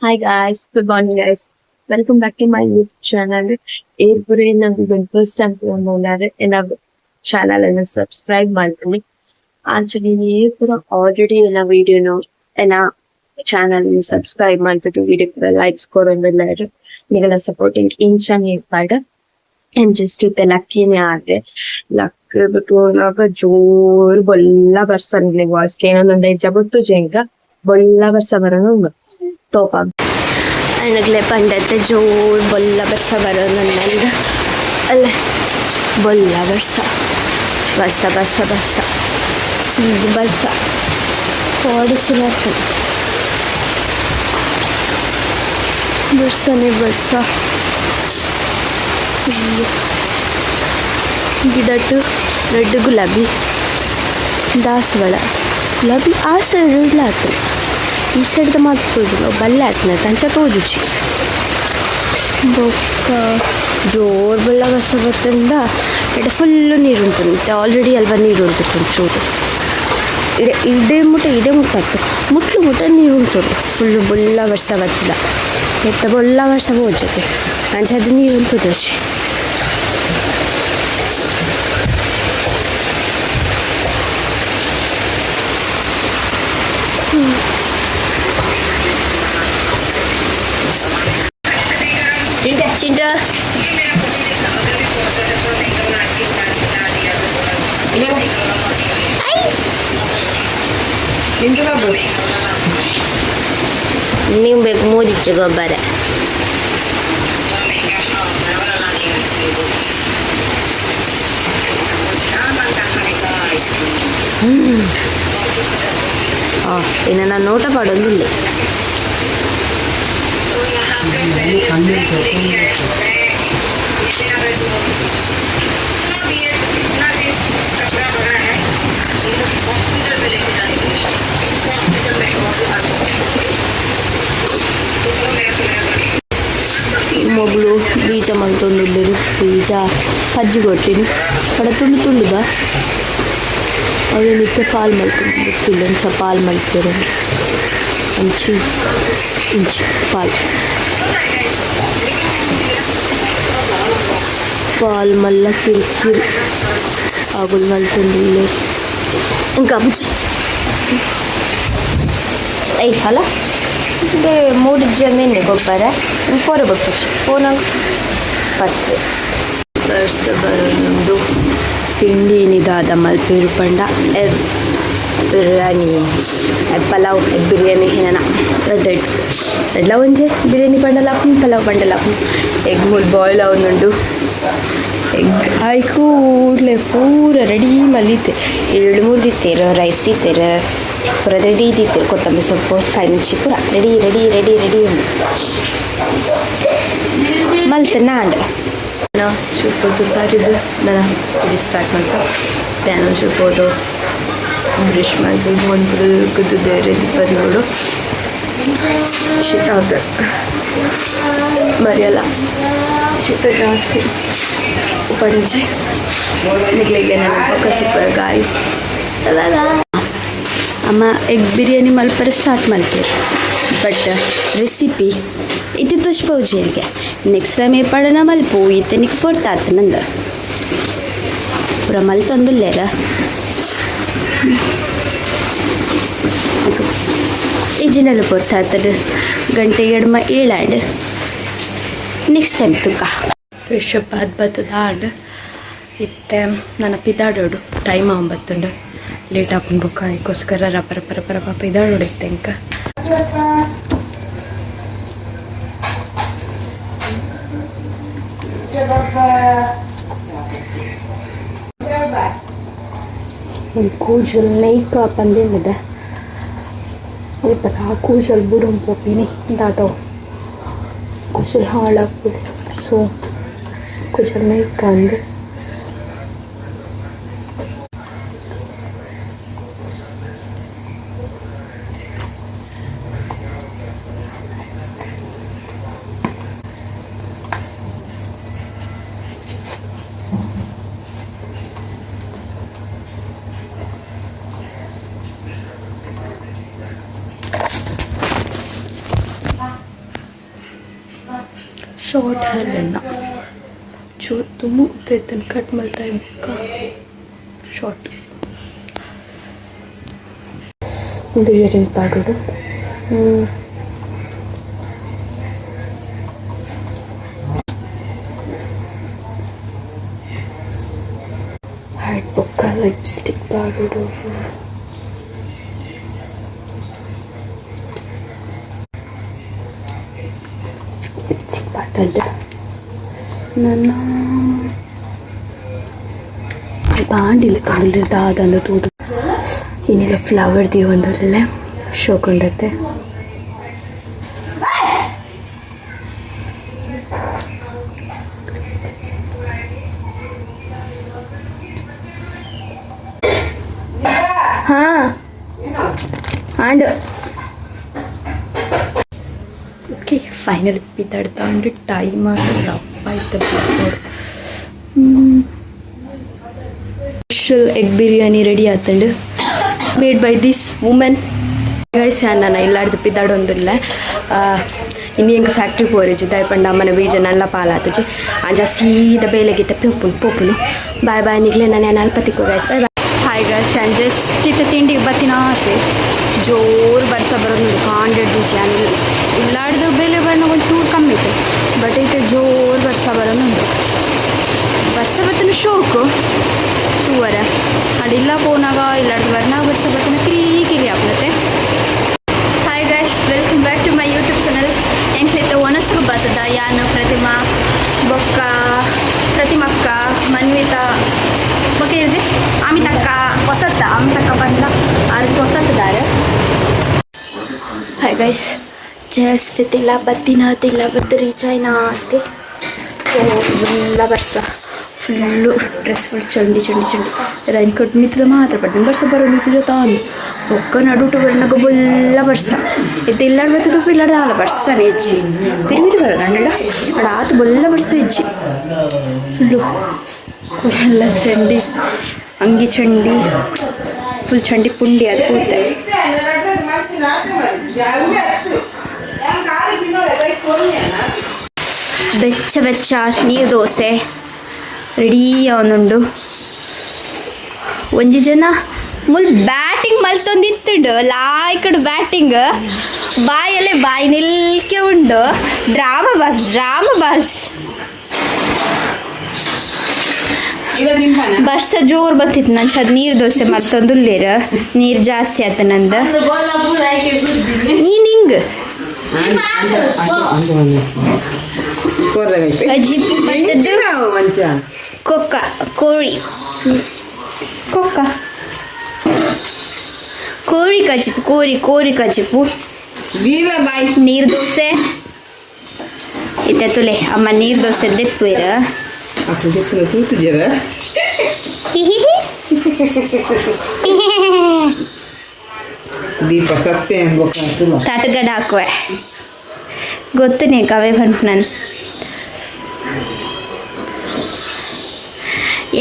Hi guys, good morning guys. Welcome back to my YouTube channel. ಏರ್ಪುರೆ ನಮಗೆ first time ನೋಡಿದ್ರೆ ನಾವು channel ಅನ್ನು subscribe ಮಾಡ್ಕೊಳ್ಳಿ. ಆಕ್ಚುಲಿ ಏರ್ಪುರ ಆಲ್ರೆಡಿ ಎಲ್ಲ ವಿಡಿಯೋನು ಎಲ್ಲ ಚಾನಲ್ ಸಬ್ಸ್ಕ್ರೈಬ್ ಮಾಡ್ಬಿಟ್ಟು ವಿಡಿಯೋ ಲೈಕ್ಸ್ ಕೊಡೋದಿಲ್ಲ ನೀವೆಲ್ಲ ಸಪೋರ್ಟಿಂಗ್ ಇಂಚಾನ್ ಏರ್ಪಾಡು and just ಇತ್ತೆ ಲಕ್ಕಿನೇ ಆದ್ರೆ ಲಕ್ ಬಿಟ್ಟು ಜೋರು ಬೊಲ್ಲ ಬರ್ಸನ್ಲಿ ವಾಯ್ಸ್ಗೆ ಏನೊಂದು ಜಗತ್ತು ಜಂಗ ಬೊಲ್ಲ ಬರ್ಸ ಬರೋನು ತೋಪ ಅನಗ್ಲೆ ಪಂಡತ್ತೆ ಜೋರು ಬೊಲ್ಲ ಬರ್ಸ ಬರೋನಂದ ಅಲ್ಲ ಬೊಲ್ಲ ಬರ್ಸ ಬರ್ಸ ಬರ್ಸ ಬರ್ಸ ಇದು ಬರ್ಸ ಓಡಿಸಿ ಬರ್ತದೆ ಬರ್ಸನೆ ಬರ್ಸ ಗಿಡಟ್ಟು ರೆಡ್ ಗುಲಾಬಿ ದಾಸವಾಳ ಗುಲಾಬಿ ಆ ಸೈಡ್ ಇಡ್ಲ ಆಗ್ತದೆ ಈ ಸೈಡ್ದ ಮಾತು ತೋಜು ಬಲ್ಲೆ ಆಗ್ತದೆ ತಂಚ ತೋಜುಚಿ ಬೊಕ್ಕ ಜೋರು ಬಳ್ಳ ವರ್ಷ ಬರ್ತಂದ ಎಡ ಫುಲ್ಲು ನೀರು ಉಂಟು ಆಲ್ರೆಡಿ ಅಲ್ವಾ ನೀರು ಉಂಟು ಒಂಚೂರು ಇಡೆ ಮುಟ್ಟಾಯ್ತು ಮುಟ್ಲು ಮುಟ್ಟ ನೀರು ಉಂಟು ಫುಲ್ಲು ಬೊಲ್ಲ ವರ್ಷ ಬರ್ತಿಲ್ಲ ಎತ್ತ ಬೊಲ್ಲ ವರ್ಷ ಹೋಜತೆ ಅಂಚದು ನೀರು ಉಂಟು ಅಷ್ಟೇ Cinta ini baik mau dijaga barat ini na nota padondille ಮೊಗ್ಳು ಬೀಜ ಮಲ್ತೊಂದುಲ್ಲೆರು ಬೀಜ ಕಜ್ಜಿ ಕೊಟ್ಟಿನಿ ಕಡ ತುಂಡು ತುಂಡುದ ಅವಳು ನಿತ್ಯ ಪಾಲ್ ಮಲ್ಕೊಂಡು ಗೊತ್ತಿಲ್ಲ ಇಂಚ ಪಾಲ್ ಮಲ್ತಾರೆ ಇಂಚಿ ಇಂಚಿ ಪಾಲ್ పాలు మళ్ళీ కిరికిరి ఆకులు మలుతుంది ఇంకా అమ్చి అయ్యి అలా అంటే 3 జన్ని ಗೊಬ್ಬರ ಕೊರಬೇಕು ಫೋನಾಗ ಪತ್ತೆ ಬರ್ಸ ಬರೋದು ತಿಂಡಿ ನಿದಾದ ಮಲ್ಪೇರು ಪಂಡ ಬಿರಿಯಾನಿ ಪಲಾವ್ ಬಿರಿಯಾನಿ ಏನ రెడ్ల ఉంచే బిర్యానీ పండలాపం పలావ్ పండలాపం ఎగ్ మూడు బాయిల్ అవునుండు ఎగ్ ಆಯ್ಕು ಊಡ್ಲೆ ಪೂರ ರೆಡಿ ಮಲ್ಲಿತ್ತೆ 2-3 ದಿತ್ತೇರು ರೈಸ್ ದಿತ್ತೇರು ಪೂರ ರೆಡಿ ದಿತ್ತೇರು ಕೊತ್ತಂಬರಿ ಸೊಪ್ಪು ಕಾಯಿ ಮಿರ್ಚಿ ಪೂರ ರೆಡಿ ರೆಡಿ ರೆಡಿ ರೆಡಿ ಉಂಡು ಮಲ್ತೆ ನಾಂಡು ನಾವು ಚೂಪದ್ದು ಬಾರಿದು ನಾನು ಇದು ಸ್ಟಾರ್ಟ್ ಮಾಡ್ತಾ ಧ್ಯಾನ ಚೂಪೋದು ಬ್ರಷ್ ಮಾಡಿ ಒಂದು ಕುದ್ದು ರೆಡಿ ಬಂದು ಶೀತ ಮರೆಯಲ್ಲ ಶೀತ ಜಾಸ್ತಿ ಪಂಚೆ ನಿಗ್ಲಿಗೆ ನನ್ನ ಪಕ್ಕ ಸಿಕ್ಕ ಗಾಯ್ಸ್ ಅಮ್ಮ ಎಗ್ ಬಿರಿಯಾನಿ ಮಲ್ಪರೆ ಸ್ಟಾರ್ಟ್ ಮಾಡ್ತೀವಿ ಬಟ್ ರೆಸಿಪಿ ಇದು ತುಷ್ಪೌಜಿಯರಿಗೆ ನೆಕ್ಸ್ಟ್ ಟೈಮ್ ಏ ಪಡನ ಮಲ್ಪು ಇತ್ತೆ ನಿಕ್ ಪೊಟ್ಟಾತ ನಂದು ಪೂರ ಮಲ್ತೊಂದುಲ್ಲೇರ ಇಜಿನಲು ಪೊಟ್ಟಾತದ ಗಂಟೆ ಎಡ್ಮ ಏಳಾಂಡ್ ನೆಕ್ಸ್ಟ್ ಟೈಮ್ ತುಕ ಫ್ರೆಶ್ ಅಪ್ ಬತ್ತದ ಆಂಡ್ ಇತ್ತೆ ನನ್ನ ಪಿದಾಡೋಡು ಟೈಮ್ ಆಂಬತ್ತುಂಡು ಲೇಟ್ ಆಪನ್ ಬುಕ್ಕ ಅದಕ್ಕೋಸ್ಕರ ರಪ ರಪ ರಪ ರಪ ಪಿದಾಡೋಡು ಇತ್ತೆ ಇಂಕ ಕೂಜಲ್ ನೈಕ್ ಪಂದೇನಿದೆ ಆ ಕೂಜಲ್ ಬುಡಂ ಪೋಪಿನಿ ದಾದವ್ ಕೂಜಲ್ ಹಾಳಾಗ್ಬಿಡು ಸೊ ಕೂಜಲ್ ನೈಕ್ ಅಂದ್ರೆ ಶಾರ್ಟ್ ಹೇರ್ ಎಲ್ಲ ಚೂರು ತುಂಬ ಉದ್ದೈತನ್ನು ಕಟ್ ಮಾಡ್ತಾ ಇರ್ಬೇಕಾ ಶಾರ್ಟ್. ಒಂದು ಇಯರಿಂಗ್ ಪಾಡೋಡು ಹ್ಯಾಟ್ ಬೊಕ್ಕ ಲಿಪ್ಸ್ಟಿಕ್ ಪಾಡೋಡು ಲಿಪ್ಸ್ಟಿಕ್ ಪಾಡ್ತಂಡೆ ನನ್ನ ಬಾಂಡಿಲ್ಲ ತಂದಿಲ್ಲ ದಾದಂದು ತೂದು ಇನ್ನಿಲ್ಲ ಫ್ಲವರ್ ದಿ ಒಂದರಲ್ಲೇ ಶೋಕೊಂಡತ್ತೆ. ಹಾ ಆಂಡ್ ಓಕೆ ಫೈನಲ್ ಬಿದ್ದಾಡ್ತಾ ಅಂದ್ರೆ ಟೈಮ್ ಆಗಿ ದಪ್ಪ ಆಯ್ತು. ಸ್ಪೆಷಲ್ ಎಗ್ ಬಿರಿಯಾನಿ ರೆಡಿ ಆತಂಡು made by this women guys. ನಾನು ಇಲ್ಲಾಡ್ದು ಪಿದ್ದಾಡೊಂದಿಲ್ಲ ಇನ್ನು ಹೆಂಗೆ ಫ್ಯಾಕ್ಟ್ರಿ ಪೋರೇಜ್ ದಯಪಂಡ ಅಮ್ಮನ ಬೀಜ ನಲ್ಲ ಪಾಲಾತಜಿ ಅಂಜ ಸೀದ ಬೇಲೆಗಿತ್ತ ಪೋಪುನು ಬಾಯ್ ಬಾಯ್ ನಿಗ್ಲೆ ನಾನು ಅಲ್ಪತಿಕ್ಕೋ ಗೈಸ್ ಬಾಯ್ ಬಾಯ್. ಹಾಯ್ ಗೈಸ್ ಸಂಜೆ ಚಿಟ್ಟ ತಿಂಡಿ ಬತ್ತಿನ ಆಸೆ ಜೋರು ಬರ್ಸ ಬರೋದು ಕಾಂಡೆಡ್ ಬೀಚ್ ಇಲ್ಲಾಡ್ದು ಬೇಲೆ ಬಣ್ಣ ಒಂದು ಚೂರು ಕಮ್ಮಿ ಐತೆ ಬಟ್ ಐತೆ ಜೋರು ಬರ್ಸ ಬರೋದು ಬರ್ಸ ಬತ್ತನ ಶೋಕು ಟೂವರ ಅಡಿಲ್ಲ ಪೋನಾಗ ಇಲ್ಲಾಡ್ದು ಬರ್ನಾಗ ಬರ್ಸ ಬತ್ತನ ಕಿರಿ ಆಗ್ಲತ್ತೆ. Hi guys welcome back to my YouTube channel. ಹೆಂಗ್ಸೈತೆ ಒಣಸ್ರು ಬರ್ತದ ಯಾನು ಪ್ರತಿಮಾ ಬೊಕ್ಕ ಪ್ರತಿಮಕ್ಕ ಮನ್ವಿತ ಬೊಕ್ಕ ಹೇಳಿದೆ ಅಮಿತಕ್ಕ ಹೊಸತ್ತ ಅಮಿತಕ್ಕ ಬಂದ ಅದಕ್ಕೆ ಹೊಸತ್ತಿದ್ದಾರೆ. ಹಾಯ್ ಗೈಸ್ ಜಸ್ಟ್ ತಿಲ್ಲ ಬತ್ತು ರೀಚ್ ಆಯ್ನಾ ಅಂತೆ ಎಲ್ಲ ಬರ್ಸ ಫುಲ್ಲು ಡ್ರೆಸ್ ಫುಲ್ ಚಂಡಿ ರೈನ್ ಕೋಟ್ ಮಿತ್ತದ ಮಾತ್ರ ಪಡ್ತೀನಿ ಬರ್ಸ ಬರೋ ನಿಂತಿರೋ ತಾನು ಬೊಕ್ಕ ನಡುಟು ಬರ್ನಾಗ ಬೊಲ್ಲ ಬರ್ಸ ಇದು ಇಲ್ಲಾಡ್ ಬರ್ತದ ಇಲ್ಲಾಡ್ದ ಆಲ ಬರ್ಸನೆ ಹೆಜ್ಜಿ ಬಿರಿ ಬರೋ ಗಂಡ ಅಡ ಆತು ಬೊಲ್ಲ ಬರ್ಸ ಹೆಜ್ಜಿ ಫುಲ್ಲು ಎಲ್ಲ ಚಂಡಿ ಅಂಗಿ ಚಂಡಿ ಫುಲ್ ಚಂಡಿ ಪುಂಡಿ ಅದು ಕೂತೆ ಬೆಚ್ಚ ನೀರು ದೋಸೆ ರೆಡಿ ಅವನುಂಡು. ಒಂಜಿ ಜನ ಮುಲ್ ಬ್ಯಾಟಿಂಗ್ ಮಲ್ತೊಂದಿತ್ತುಂಡು ಲಾಯ್ಕಡು ಬ್ಯಾಟಿಂಗ್ ಬಾಯಲ್ಲೇ ಬಾಯಿ ನಿಲ್ಕೆ ಉಂಡು ಡ್ರಾಮಾ ಬಾಸ್ ಬರ್ಸ ಜೋರು ಬರ್ತಿತ್ತು ನಾನು ಚದ್ ನೀರು ದೋಸೆ ಮತ್ತೊಂದು ಲೇರ ನೀರು ಜಾಸ್ತಿ ಆತ ನಂದು ನೀನು ಹಿಂಗೆ ಕೊಕ್ಕ ಕೋರಿ ಕಜಿಪು ನೀರು ದೋಸೆ ಇತ್ತೆ ತುಲೆ ಅಮ್ಮ ನೀರು ದೋಸೆ ದೆಪ್ಪುರ ತಟಗಡ ಹಾಕುವೆ ಗೊತ್ತು ನೀ ಕವೆ ಬಂತು ನಾನು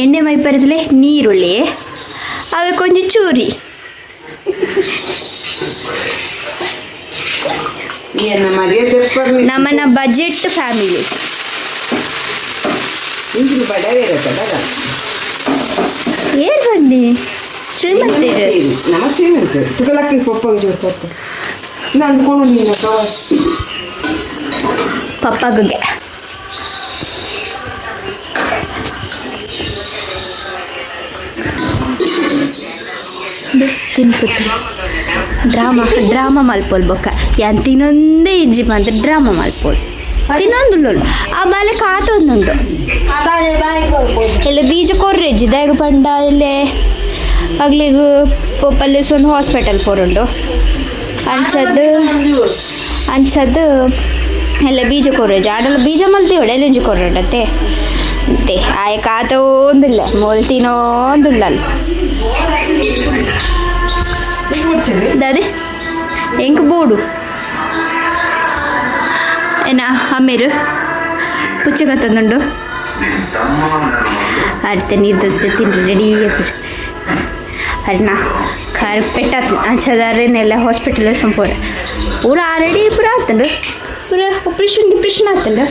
ಎಣ್ಣೆ ಮೈಪರದಲ್ಲೇ ನೀರುಳ್ಳಿ ಅವೆ ಕೊಂಚ ಚೂರಿ ನಮ್ಮನ್ನ ಬಜೆಟ್ ಫ್ಯಾಮಿಲಿ ಏರ್ ಬನ್ನಿ ಪಪ್ಪಗೆ ಡ್ರಾಮಾ ಮಲ್ಪೋಲ್ ಬೊಕ್ಕ ಯಾನ್ ತಿನ್ನೊಂದೇ ಇಜ್ಜಿ ಮಾತ್ರ ಡ್ರಾಮಾ ಮಲ್ಪೋಲ್ ತಿನ್ನೊಂದು ಆ ಬಾಲೆ ಕಾತೊಂದುಂಡು ಎಲ್ಲ ಬೀಜ ಕೊರ್ರೆಜ್ಜಿ ದಾಗ ಪಂಡ ಇಲ್ಲೇ ಅಗ್ಲಿಗೂ ಪೋಪಲ್ಲಿ ಒಂದು ಹಾಸ್ಪಿಟಲ್ ಪೋರುಂಡು ಅಂಚದ್ದು ಎಲ್ಲ ಬೀಜ ಕೊರ್ರೆಜ್ಜಿ ಆಡಲ್ಲ ಬೀಜ ಮಲ್ತೀವಡೆ ಎಲೆಂಜಿ ಕೊರ್ರಡತ್ತೆ ಅಂತೆ ಆಯ ಕಾತೋಂದಿಲ್ಲ ಮೊಲ್ತಿನೋಂದಿಲ್ಲ ದಾದಿ ಹೆಂಗೆ ಬೋಡು ಏನ ಅಮೀರು ಪುಚ್ಚಗ ತಂದುಂಡು ಅರ್ತೆ ನೀರು ದೋಸೆ ತಿನ್ರಿ ರೆಡಿ ಅರ್ನ ಖಾರ ಪೆಟ್ಟಾತು ಅಂಚದಾರೇನೆಲ್ಲ ಹಾಸ್ಪಿಟಲ್ ಸಂಪೂರ ಪೂರ ರೆಡಿ ಪೂರ ಆತಂಡು ಪೂರ ಆಪರೇಷನ್ ಆತಂಡು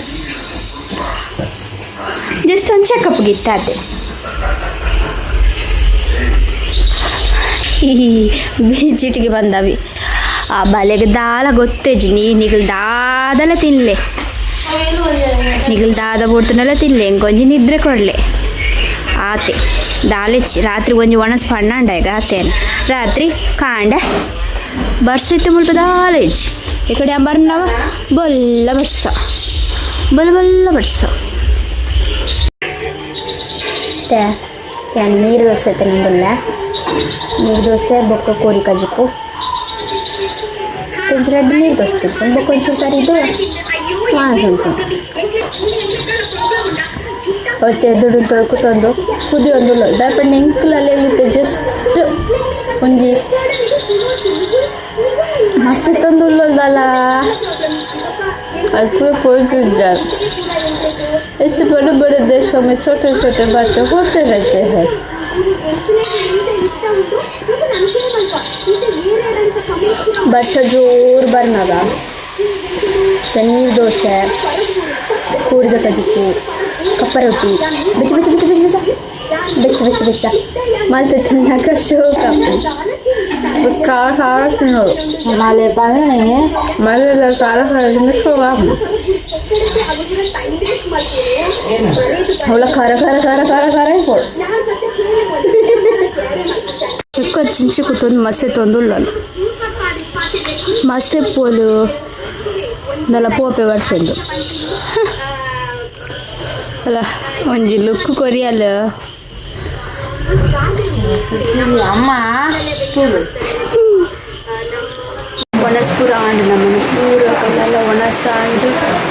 ಜಸ್ಟ್ ಒಂದು ಚೆಕಪ್ ಗಿಟ್ಟಾತೆ ಈ ಬೀಚಿಟಿಗೆ ಬಂದವಿ ಆ ಬಲೆಗೆ ದಾಲ ಗೊತ್ತೇಜಿ ನಿಗಲ್ ದಾದಲ ತಿನ್ಲೆ ನಿಗಲ್ ದಾದ ಬುಡ್ತನೆಲ್ಲ ತಿನ್ಲೆ ಇಂಕೊಂಜಿ ನಿದ್ರೆ ಕೊಡ್ಲೆ ಆತೆ ದಾಲೆಚ್ಚಿ ರಾತ್ರಿ ಒಂಜಿ ಒಣಸ್ ಪಣ್ಣಂಡ ಈಗ ಆತೇನು ರಾತ್ರಿ ಕಾಂಡ ಬರ್ಸಿತ್ತು ಮುಲ್ಪ ದಾಲೆಜ್ಜಿ ಈ ಕಡೆ ಬರ್ನವ ಬೊಲ್ಲ ಬರ್ಸ ಬೊಲ್ಲ ಬರ್ಸ ನೀರು ದೋಸೆ ಐತೆ ನಂದಲ್ಲ ನೀರು ದೋಸೆ ಬೊಕ್ಕ ಕೋರಿ ಕಜಿಪ್ಪು కొంచెం రెడ్ నీళ్ళు దోసుకుంటాం కొంచెం కర్రీదు ಮಾಡ್ಕೊಂತೀನಿ ಒತ್ತೆ ದುಡ್ಡು ತೊಳ್ಕೊತಂದು ಕುದಿ ಒಂದು ದಾಪಣ್ಣ ಎಂಕ್ಲಲ್ಲಿ ಎಲ್ಲಿತ್ತೆ ಜಸ್ಟ್ ಒಂಜಿ ಮಸ್ತ್ ತಂದು ಉಲ್ಲೋದಲ್ಲ ಅದು ಪೋಯ್ತಿದ್ದಾರೆ ऐसे बड़े बड़े देशों में छोटे छोटे बातें होते रहते हैं वर्ष जोर ಬರ್ನದ ನೀರು ದೋಸೆ ಕೂಡಿದ ಕಜಿಪ್ಪು ಕಪ್ಪ ರೊಟ್ಟಿ ಬೆಚ್ಚ ಬೆಚ್ಚ ಬೆಚ್ಚ ಬೆಚ್ಚ ಬೆಚ್ಚ ಬೆಚ್ಚ ಬೆಚ್ಚ ಮಲ್ತ ತಿನ್ನಕ ಶೋಕ ಖಾರ ಖಾರ ತಿನ್ನೋದು ಮಳೆ ಬಂದ್ರೆ ಮಳೆಲ್ಲ ಖಾರ ಖಾರ ತಿನ್ನ ಶೋಕ ಅವಳ ಖಾರ ಖಾರ ಖಾರ ಖಾರ ಖಾರ ಕೊಡು ఎక్కువ చించుకుతుంది మస్తు తొందులను మస్తు పూలు దాని పోపే పడుతుంది అలా ಒಂಜಿ ಲುಕ್ ಕೊರಿಯಲ್ಲ ಅಮ್ಮ ಒಣಸ್ಪುರ ಆಂಡು ನಮ್ಮನ್ನು ಪೂರ ಕಲ್ಲ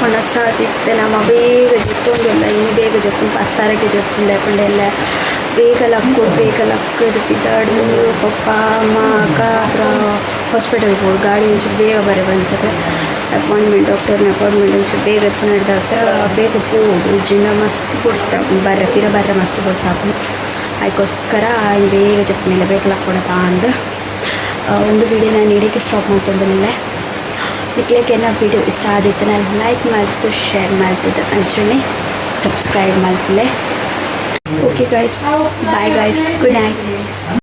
ಒಣಸಾದಿತ್ತೆ ನಮ್ಮ ಬೇಗ ಜೊತ್ತೊಂದಿಲ್ಲ ಇನ್ನು ಬೇಗ ಜೊತ್ತು ಪತ್ತಾರಕ್ಕೆ ಜೊತ್ತು ಲೇಕೊಂಡೆಲ್ಲ ಬೇಗ ಲಕ್ಕು ಬಿದ್ದಾಡು ಪಪ್ಪ ಅಮ್ಮ ಅಕ್ಕ ಹಾಸ್ಪಿಟಲ್ಗೆ ಹೋಗಿ ಗಾಡಿ ಒಂಚೂರು ಬೇಗ ಬರ ಬಂತದೆ ಡಾಕ್ಟರ್ನ ಅಪಾಯಿಂಟ್ಮೆಂಟ್ ಒಂಚೂರು ಬೇಗ ನಡೆದಾಗ್ತಾ ಬೇಗ ಹೋಗು ಜಿನ್ನ ಮಸ್ತ್ ಕೊಡ್ತಾಕು ಬರ್ರ ಮಸ್ತ್ ಕೊಡ್ತಾಕು ಅದಕ್ಕೋಸ್ಕರ ಬೇಗ ಜಪ್ಪಿನಿಲ್ಲ ಬೇಗ ಲಕ್ಕೊಡತ್ತ ಅಂದು ಒಂದು ವಿಡಿಯೋ ನಾನು ಇಡೀಕೆ ಸ್ಟಾಪ್ ಮಾಡ್ತಿದ್ದನಿಲ್ಲ ಇಟ್ಲಿಕ್ಕೆ ಏನೋ ವಿಡಿಯೋ ಇಷ್ಟ ಆದಿತ್ತು ನಾನು ಲೈಕ್ ಮಾಡ್ತು ಶೇರ್ ಮಾಡ್ತಿದ್ದೆ ಅಂಚನೆ ಸಬ್ಸ್ಕ್ರೈಬ್ ಮಾಡ್ತಿಲ್ಲ okay guys bye guys good night